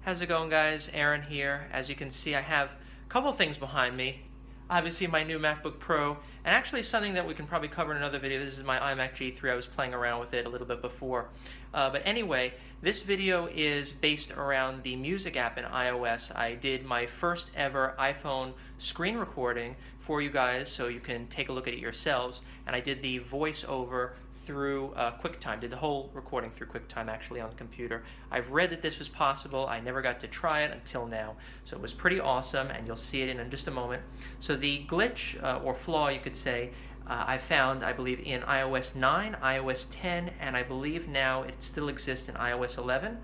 How's it going, guys? Aaron here. As you can see, I have a couple things behind me. Obviously my new MacBook Pro, and actually something that we can probably cover in another video. This is my iMac G3. I was playing around with it a little bit before. But anyway, this video is based around the music app in iOS. I did my first ever iPhone screen recording for you guys so you can take a look at it yourselves. And I did the voiceover through QuickTime, did the whole recording through QuickTime actually on the computer. I've read that this was possible. I never got to try it until now. So it was pretty awesome, and you'll see it in just a moment. So the glitch, or flaw you could say, I found, I believe, in iOS 9, iOS 10, and I believe now it still exists in iOS 11.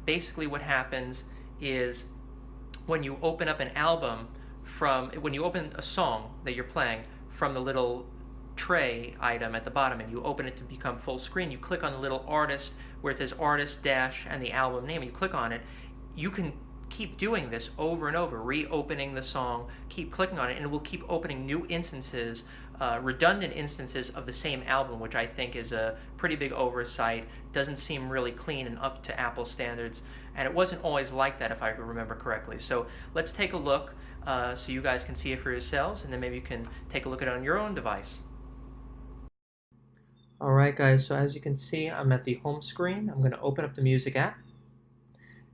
Basically what happens is when you open up an album when you open a song that you're playing from the little tray item at the bottom and you open it to become full screen, you click on the little artist where it says artist dash and the album name, and you click on it. You can keep doing this over and over, reopening the song, keep clicking on it, and it will keep opening new instances, redundant instances of the same album, which I think is a pretty big oversight. Doesn't seem really clean and up to Apple standards, and it wasn't always like that if I remember correctly. So let's take a look so you guys can see it for yourselves, and then maybe you can take a look at it on your own device. Alright guys, so as you can see, I'm at the home screen. I'm going to open up the music app,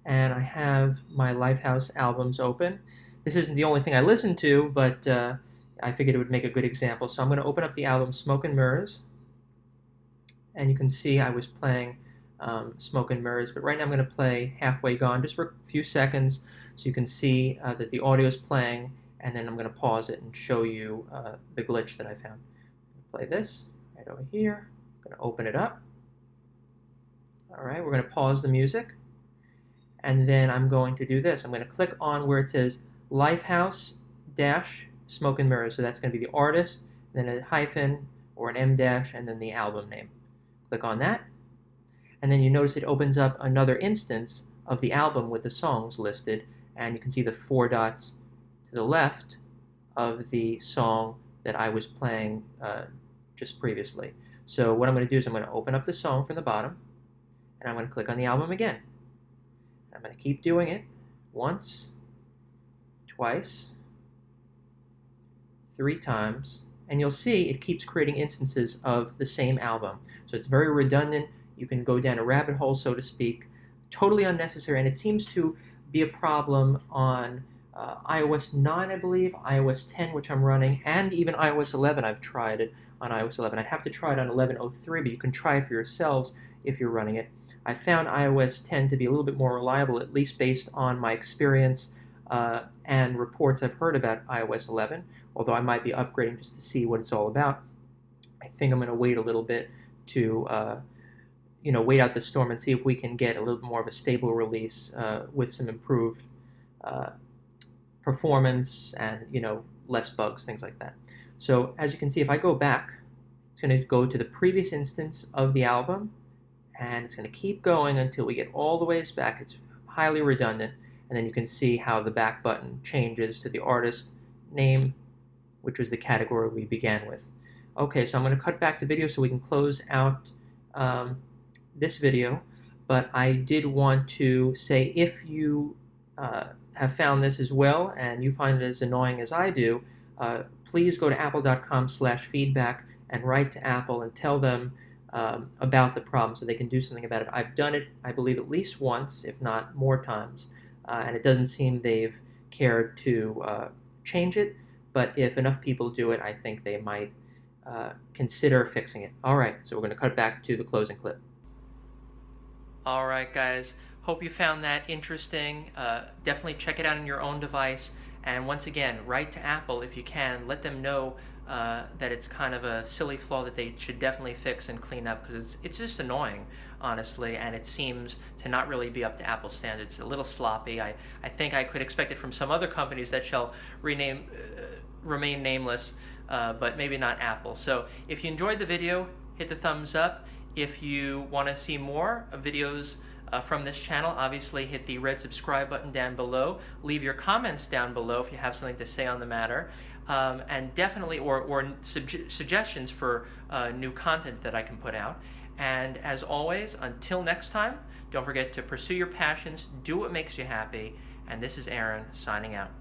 and I have my Lifehouse albums open. This isn't the only thing I listen to, but I figured it would make a good example. So I'm going to open up the album Smoke and Mirrors, and you can see I was playing Smoke and Mirrors, but right now I'm going to play Halfway Gone just for a few seconds so you can see that the audio is playing, and then I'm going to pause it and show you the glitch that I found. Play this right over here. I'm going to open it up. Alright, we're going to pause the music, and then I'm going to do this. I'm going to click on where it says Lifehouse dash Smoke and Mirrors. So that's going to be the artist, then a hyphen or an M dash, and then the album name. Click on that, and then you notice it opens up another instance of the album with the songs listed, and you can see the 4 dots to the left of the song that I was playing just previously. So what I'm going to do is I'm going to open up the song from the bottom, and I'm going to click on the album again. I'm going to keep doing it once, twice, 3 times, and you'll see it keeps creating instances of the same album. So it's very redundant. You can go down a rabbit hole, so to speak. Totally unnecessary, and it seems to be a problem on iOS 9, I believe, iOS 10, which I'm running, and even iOS 11. I've tried it on iOS 11. I'd have to try it on 11.03, but you can try it for yourselves if you're running it. I found iOS 10 to be a little bit more reliable, at least based on my experience and reports I've heard about iOS 11, although I might be upgrading just to see what it's all about. I think I'm going to wait a little bit to wait out the storm and see if we can get a little more of a stable release with some improved performance and less bugs, things like that. So as you can see, if I go back, it's going to go to the previous instance of the album, and it's going to keep going until we get all the ways back. It's highly redundant, and then you can see how the back button changes to the artist name, which was the category we began with. Okay, so I'm going to cut back to video so we can close out this video, but I did want to say, if you have found this as well and you find it as annoying as I do, please go to apple.com/feedback and write to Apple and tell them about the problem so they can do something about it. I've done it, I believe, at least once, if not more times, and it doesn't seem they've cared to change it, but if enough people do it, I think they might consider fixing it. Alright, so we're going to cut back to the closing clip. Alright guys, hope you found that interesting. Definitely check it out on your own device, and once again, write to Apple if you can. Let them know that it's kind of a silly flaw that they should definitely fix and clean up, because it's just annoying, honestly, and it seems to not really be up to Apple standards. It's a little sloppy. I think I could expect it from some other companies that shall remain nameless, but maybe not Apple. So if you enjoyed the video, hit the thumbs up. If you want to see more videos from this channel, obviously hit the red subscribe button down below. Leave your comments down below if you have something to say on the matter, and definitely, or suggestions for new content that I can put out. And as always, until next time, Don't forget to pursue your passions, do what makes you happy, and this is Aaron signing out.